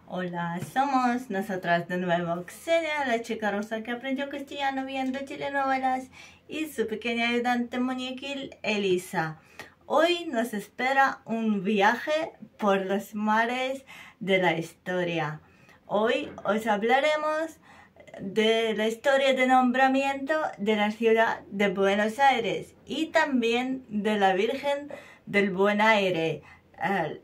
Hola, somos nosotras de nuevo, Xenia, la chica rosa que aprendió castellano viendo telenovelas, y su pequeña ayudante muñequil, Elisa. Hoy nos espera un viaje por los mares de la historia. Hoy os hablaremos de la historia de nombramiento de la ciudad de Buenos Aires y también de la Virgen del Buen Aire,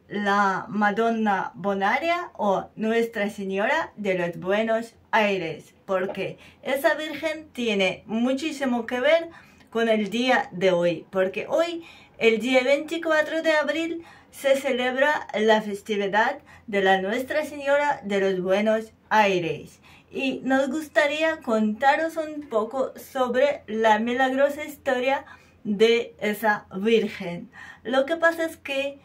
la Madonna Bonaria o Nuestra Señora de los Buenos Aires, porque esa Virgen tiene muchísimo que ver con el día de hoy, porque hoy, el día 24 de abril, se celebra la festividad de la Nuestra Señora de los Buenos Aires. Y nos gustaría contaros un poco sobre la milagrosa historia de esa Virgen. Lo que pasa es que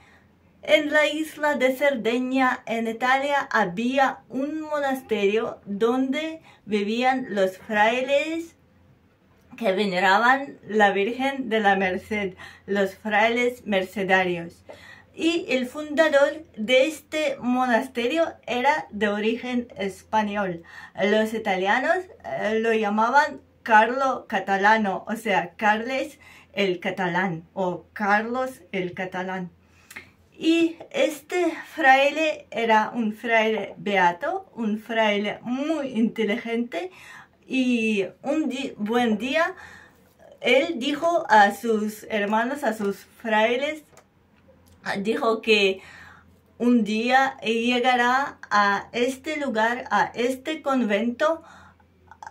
en la isla de Cerdeña, en Italia, había un monasterio donde vivían los frailes que veneraban la Virgen de la Merced, los frailes mercedarios. Y el fundador de este monasterio era de origen español. Los italianos lo llamaban Carlo Catalano, o sea, Carles el Catalán o Carlos el Catalán. Y este fraile era un fraile beato, un fraile muy inteligente, y un buen día él dijo a sus hermanos, a sus frailes, dijo que un día llegará a este lugar, a este convento,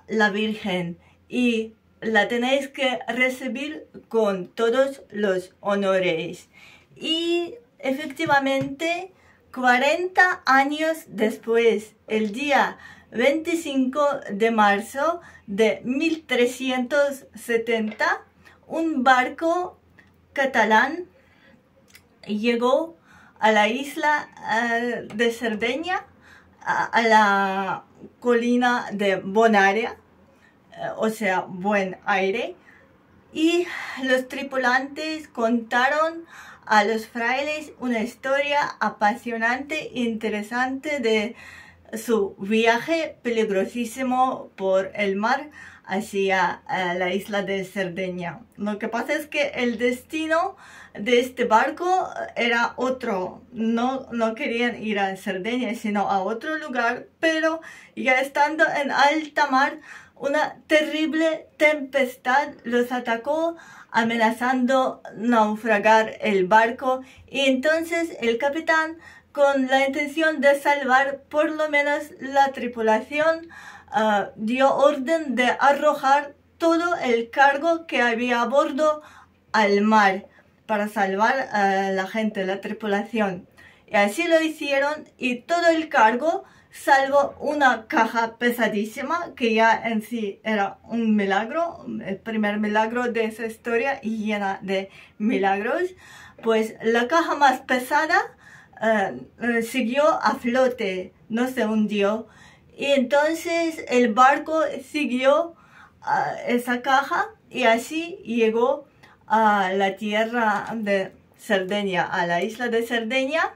la Virgen, y la tenéis que recibir con todos los honores. Y efectivamente, 40 años después, el día 25 de marzo de 1370, un barco catalán llegó a la isla de Cerdeña, a la colina de Bonaria, o sea, Buen Aire, y los tripulantes contaron a los frailes una historia apasionante e interesante de su viaje peligrosísimo por el mar hacia la isla de Cerdeña. Lo que pasa es que el destino de este barco era otro. No querían ir a Cerdeña, sino a otro lugar, pero ya estando en alta mar, una terrible tempestad los atacó, amenazando naufragar el barco, y entonces el capitán, con la intención de salvar por lo menos la tripulación, dio orden de arrojar todo el cargo que había a bordo al mar para salvar a la gente, la tripulación. Y así lo hicieron, y todo el cargo, salvo una caja pesadísima, que ya en sí era un milagro, el primer milagro de esa historia y llena de milagros, pues la caja más pesada siguió a flote, no se hundió. Y entonces el barco siguió esa caja, y así llegó a la tierra de Cerdeña, a la isla de Cerdeña.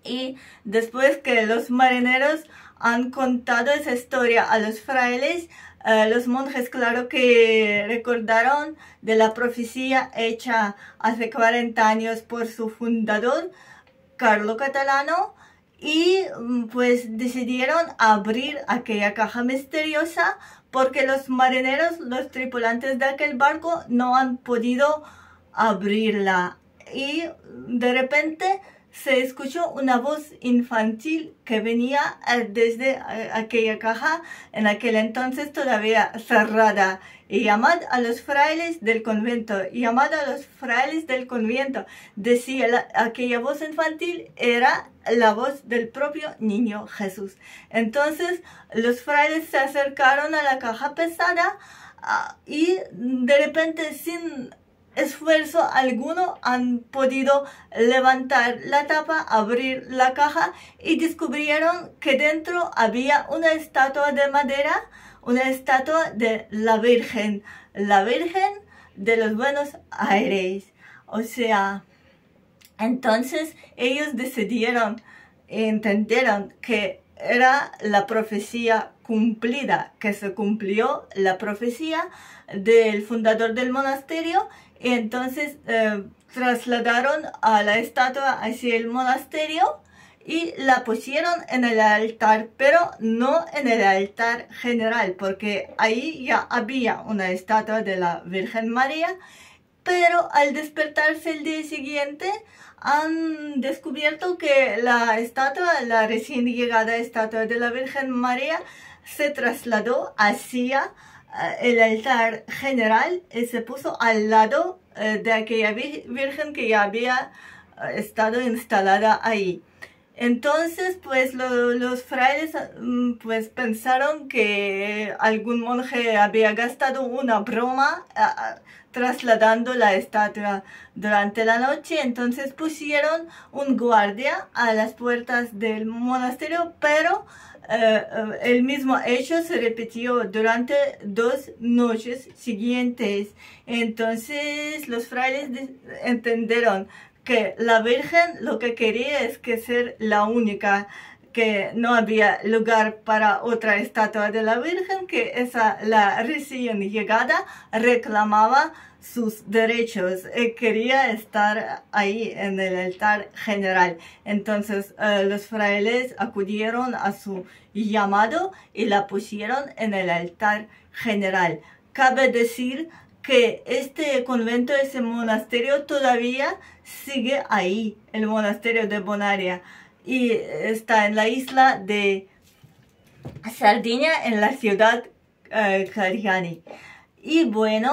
Y después que los marineros han contado esa historia a los frailes, los monjes, claro que recordaron de la profecía hecha hace 40 años por su fundador, Carlo Catalano, y pues decidieron abrir aquella caja misteriosa, porque los marineros, los tripulantes de aquel barco, no han podido abrirla. Y de repente se escuchó una voz infantil que venía desde aquella caja, en aquel entonces todavía cerrada: y llamad a los frailes del convento, llamad a los frailes del convento. Decía aquella voz infantil, era la voz del propio niño Jesús. Entonces los frailes se acercaron a la caja pesada, y de repente, sin esfuerzo alguno, han podido levantar la tapa, abrir la caja, y descubrieron que dentro había una estatua de madera, una estatua de la Virgen de los Buenos Aires. O sea, entonces ellos decidieron entendieron que era la profecía cumplida, que se cumplió la profecía del fundador del monasterio, y entonces trasladaron a la estatua hacia el monasterio y la pusieron en el altar, pero no en el altar general, porque ahí ya había una estatua de la Virgen María, pero al despertarse el día siguiente han descubierto que la estatua, la recién llegada estatua de la Virgen María, se trasladó hacia el altar general y se puso al lado de aquella virgen que ya había estado instalada ahí. Entonces, pues los frailes pues pensaron que algún monje había gastado una broma trasladando la estatua durante la noche. Entonces pusieron un guardia a las puertas del monasterio, pero el mismo hecho se repitió durante 2 noches siguientes. Entonces los frailes entendieron que la Virgen lo que quería es que ser la única, que no había lugar para otra estatua de la Virgen, que la recién llegada reclamaba sus derechos y quería estar ahí en el altar general. Entonces los frailes acudieron a su llamado y la pusieron en el altar general. Cabe decir que este convento, ese monasterio todavía sigue ahí, el monasterio de Bonaria, y está en la isla de Sardinia, en la ciudad Cariani. Y bueno,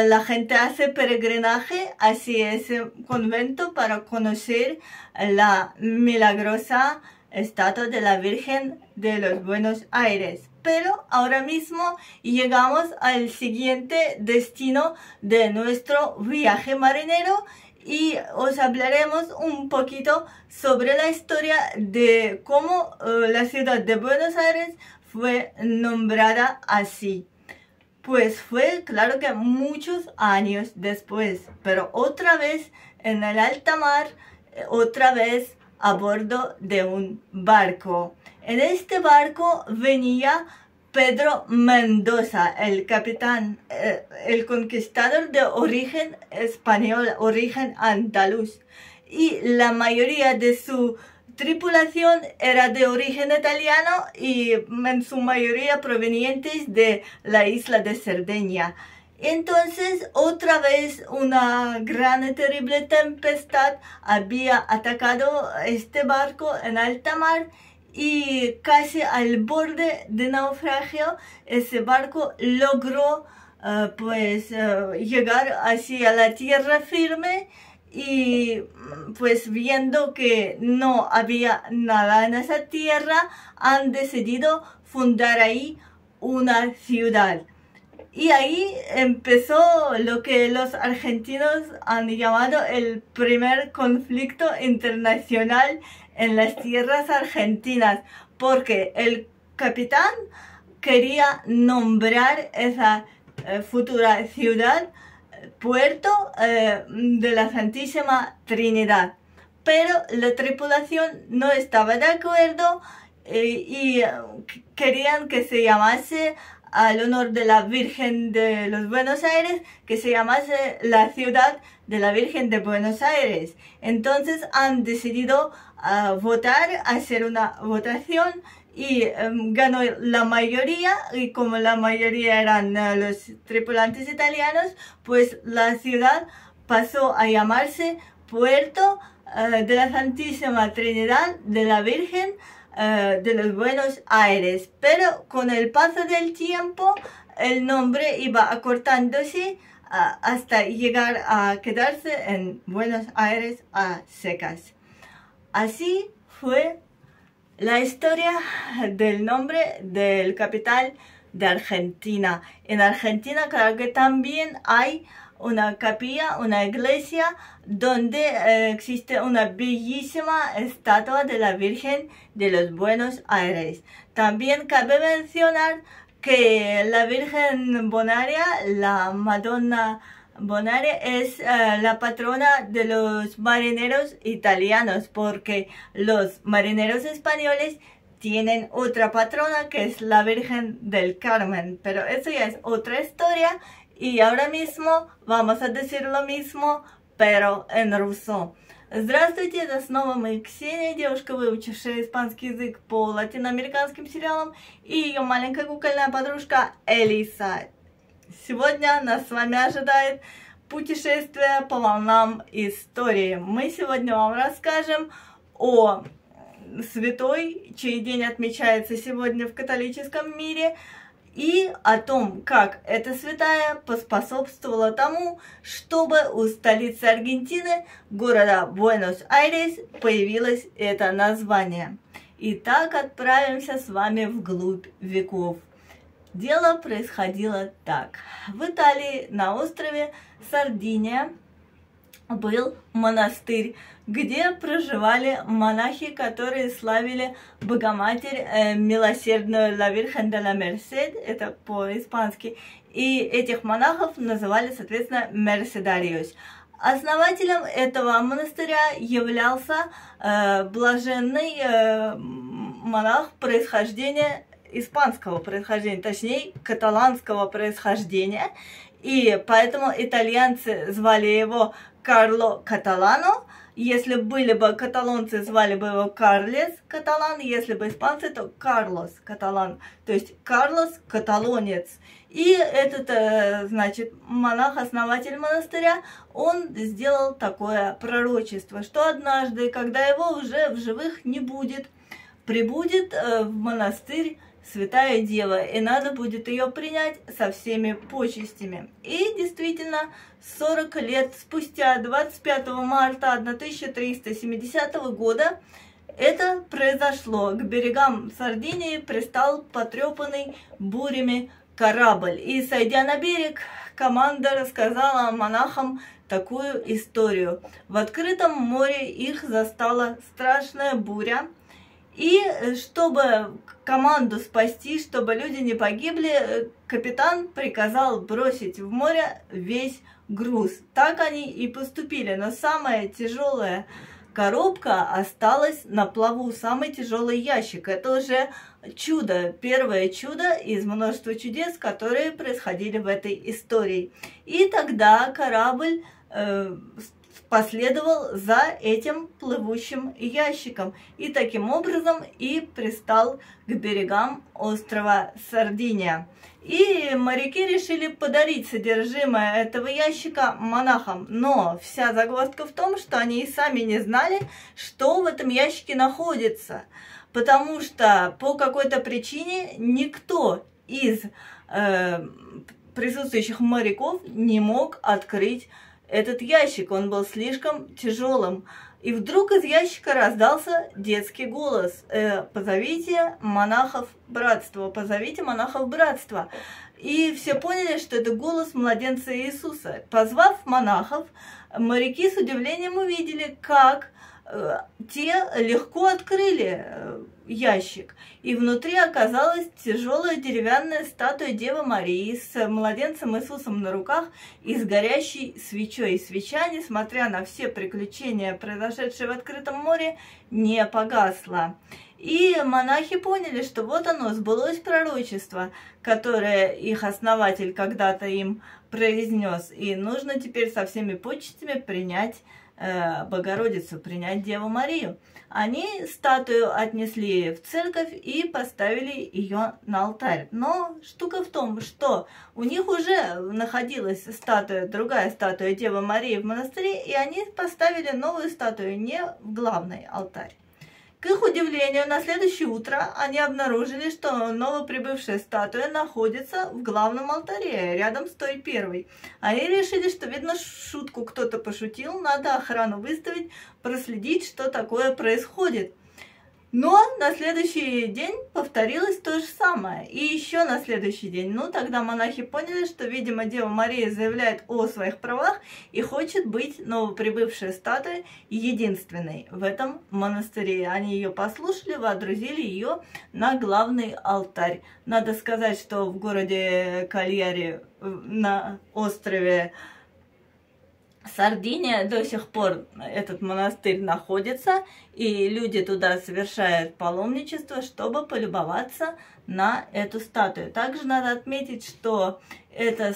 la gente hace peregrinaje hacia ese convento para conocer la milagrosa estatua de la Virgen de los Buenos Aires. Pero ahora mismo llegamos al siguiente destino de nuestro viaje marinero y os hablaremos un poquito sobre la historia de cómo la ciudad de Buenos Aires fue nombrada así. Pues fue, claro que muchos años después, pero otra vez en el alta mar, otra vez a bordo de un barco. En este barco venía Pedro Mendoza, el capitán, el conquistador de origen español, origen andaluz, y la mayoría de su tripulación era de origen italiano y en su mayoría provenientes de la isla de Cerdeña. Entonces, otra vez una gran y terrible tempestad había atacado este barco en alta mar y casi al borde de naufragio ese barco logró llegar hacia la tierra firme. Y pues viendo que no había nada en esa tierra, han decidido fundar ahí una ciudad. Y ahí empezó lo que los argentinos han llamado el primer conflicto internacional en las tierras argentinas, porque el capitán quería nombrar esa futura ciudad puerto de la Santísima Trinidad, pero la tripulación no estaba de acuerdo y querían que se llamase, al honor de la Virgen de los Buenos Aires, que se llamase la ciudad de la Virgen de Buenos Aires. Entonces han decidido votar, hacer una votación, y ganó la mayoría, y como la mayoría eran los tripulantes italianos, pues la ciudad pasó a llamarse Puerto de la Santísima Trinidad de la Virgen de los Buenos Aires. Pero con el paso del tiempo el nombre iba acortándose hasta llegar a quedarse en Buenos Aires a secas. Así fue la historia del nombre del capital de Argentina. En Argentina, claro que también hay una capilla, una iglesia, donde existe una bellísima estatua de la Virgen de los Buenos Aires. También cabe mencionar que la Virgen Bonaria, la Madonna Bonaria es la patrona de los marineros italianos, porque los marineros españoles tienen otra patrona que es la Virgen del Carmen, pero eso ya es otra historia y ahora mismo vamos a decir lo mismo, pero en ruso. Здравствуйте, это снова мы, Ксения, девушка, выучившая испанский язык по латиноамериканским сериалам, и ее маленькая кукольная подружка Элиса. Сегодня нас с вами ожидает путешествие по волнам истории. Мы сегодня вам расскажем о святой, чей день отмечается сегодня в католическом мире, и о том, как эта святая поспособствовала тому, чтобы у столицы Аргентины, города Буэнос-Айрес, появилось это название. Итак, отправимся с вами вглубь веков. Дело происходило так. В Италии на острове Сардиния был монастырь, где проживали монахи, которые славили Богоматерь милосердную La Virgen de la Merced, это по-испански, и этих монахов называли, соответственно, мерседариос. Основателем этого монастыря являлся блаженный монах происхождения испанского происхождения, точнее, каталанского происхождения, и поэтому итальянцы звали его Карло Каталано. Если были бы каталонцы, звали бы его Карлес Каталан, если бы испанцы, то Карлос Каталан, то есть Карлос Каталонец. И этот, значит, монах-основатель монастыря, он сделал такое пророчество, что однажды, когда его уже в живых не будет, прибудет в монастырь Святая Дева, и надо будет ее принять со всеми почестями. И действительно, 40 лет спустя, 25 марта 1370 года, это произошло. К берегам Сардинии пристал потрепанный бурями корабль. И, сойдя на берег, команда рассказала монахам такую историю. В открытом море их застала страшная буря. И чтобы команду спасти, чтобы люди не погибли, капитан приказал бросить в море весь груз. Так они и поступили. Но самая тяжелая коробка осталась на плаву, самый тяжелый ящик. Это уже чудо, первое чудо из множества чудес, которые происходили в этой истории. И тогда корабль последовал за этим плывущим ящиком и таким образом и пристал к берегам острова Сардиния. И моряки решили подарить содержимое этого ящика монахам, но вся загвоздка в том, что они и сами не знали, что в этом ящике находится, потому что по какой-то причине никто из присутствующих моряков не мог открыть этот ящик, он был слишком тяжелым. И вдруг из ящика раздался детский голос: «Позовите монахов братства, позовите монахов братства». И все поняли, что это голос младенца Иисуса. Позвав монахов, моряки с удивлением увидели, как те легко открыли ящик, и внутри оказалась тяжелая деревянная статуя Девы Марии с младенцем Иисусом на руках и с горящей свечой. Свеча, несмотря на все приключения, произошедшие в открытом море, не погасла. И монахи поняли, что вот оно, сбылось пророчество, которое их основатель когда-то им произнес, и нужно теперь со всеми почестями принять Богородицу, принять Деву Марию. Они статую отнесли в церковь и поставили ее на алтарь. Но штука в том, что у них уже находилась статуя, другая статуя Девы Марии в монастыре, и они поставили новую статую не в главный алтарь. К их удивлению, на следующее утро они обнаружили, что новоприбывшая статуя находится в главном алтаре, рядом с той первой. Они решили, что, видно, шутку кто-то пошутил, надо охрану выставить, проследить, что такое происходит. Но на следующий день повторилось то же самое. И еще на следующий день. Ну, тогда монахи поняли, что, видимо, Дева Мария заявляет о своих правах и хочет быть новоприбывшей статуей единственной в этом монастыре. Они ее послушали, водрузили ее на главный алтарь. Надо сказать, что в городе Кальяри, на острове Сардиния до сих пор этот монастырь находится, и люди туда совершают паломничество, чтобы полюбоваться на эту статую. Также надо отметить, что это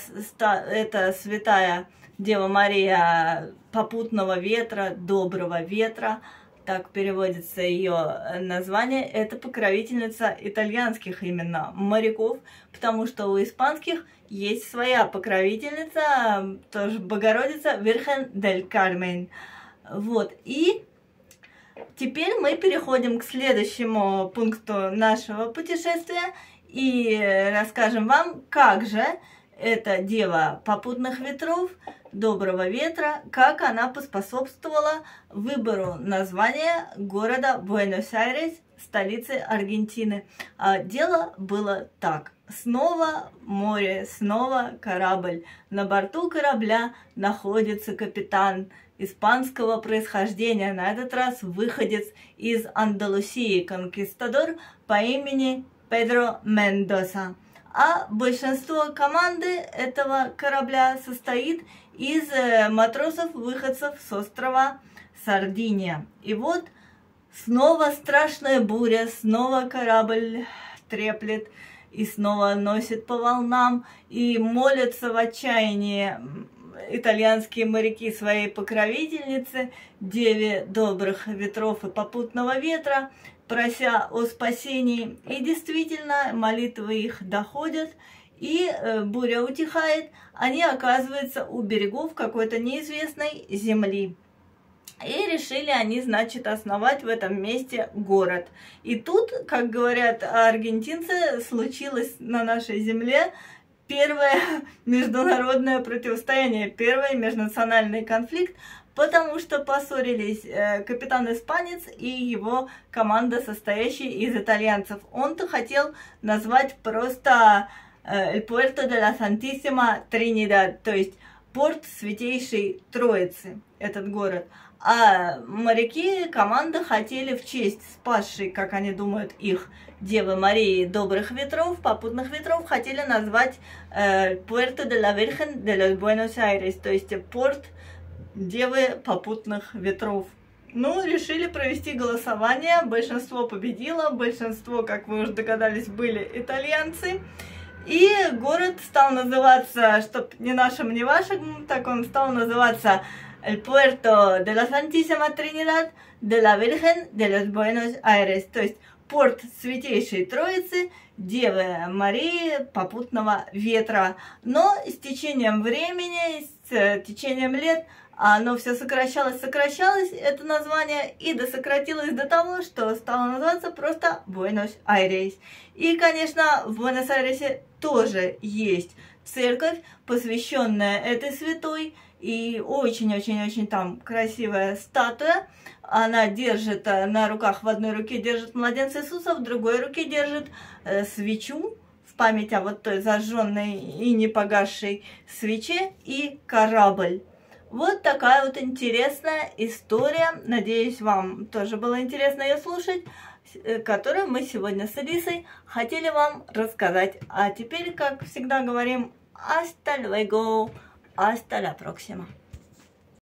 святая Дева Мария попутного ветра, доброго ветра, так переводится ее название. Это покровительница итальянских именно моряков, потому что у испанских есть своя покровительница, тоже Богородица, Virgen del Carmen. Вот, и теперь мы переходим к следующему пункту нашего путешествия и расскажем вам, как же эта Дева попутных ветров, доброго ветра, как она поспособствовала выбору названия города Буэнос-Айрес, столицы Аргентины. А дело было так. Снова море, снова корабль. На борту корабля находится капитан испанского происхождения, на этот раз выходец из Андалусии, конкистадор по имени Педро Мендоса. А большинство команды этого корабля состоит из матросов-выходцев с острова Сардиния. И вот снова страшная буря, снова корабль треплет и снова носит по волнам, и молятся в отчаянии итальянские моряки своей покровительнице, Деве добрых ветров и попутного ветра, прося о спасении. И действительно, молитвы их доходят, и буря утихает, они оказываются у берегов какой-то неизвестной земли. И решили они, значит, основать в этом месте город. И тут, как говорят аргентинцы, случилось на нашей земле первое международное противостояние, первый межнациональный конфликт, потому что поссорились капитан-испанец и его команда, состоящая из итальянцев. Он-то хотел назвать просто El Puerto de la Santísima Trinidad, то есть порт Святейшей Троицы, этот город. А моряки, команда хотели в честь спасшей, как они думают, их Девы Марии добрых ветров, попутных ветров, хотели назвать Puerto de la Virgen de los Buenos Aires, то есть порт Девы попутных ветров. Ну, решили провести голосование, большинство победило, большинство, как вы уже догадались, были итальянцы. И город стал называться, чтоб ни нашим, ни вашим, так он стал называться El Puerto de la Santísima Trinidad de la Virgen de los Buenos Aires, то есть порт Святейшей Троицы, Девы Марии, попутного ветра. Но с течением времени, с течением лет, оно все сокращалось, это название, и досократилось до того, что стало называться просто Буэнос-Айрес. И, конечно, в Буэнос-Айресе тоже есть церковь, посвященная этой святой, и очень-очень-очень там красивая статуя. Она держит на руках, в одной руке держит младенца Иисуса, в другой руке держит свечу в память о вот той зажженной и не погасшей свече и корабль. Вот такая вот интересная история. Надеюсь, вам тоже было интересно ее слушать, которую мы сегодня с Алисой хотели вам рассказать. А теперь, как всегда говорим, hasta luego, hasta la próxima.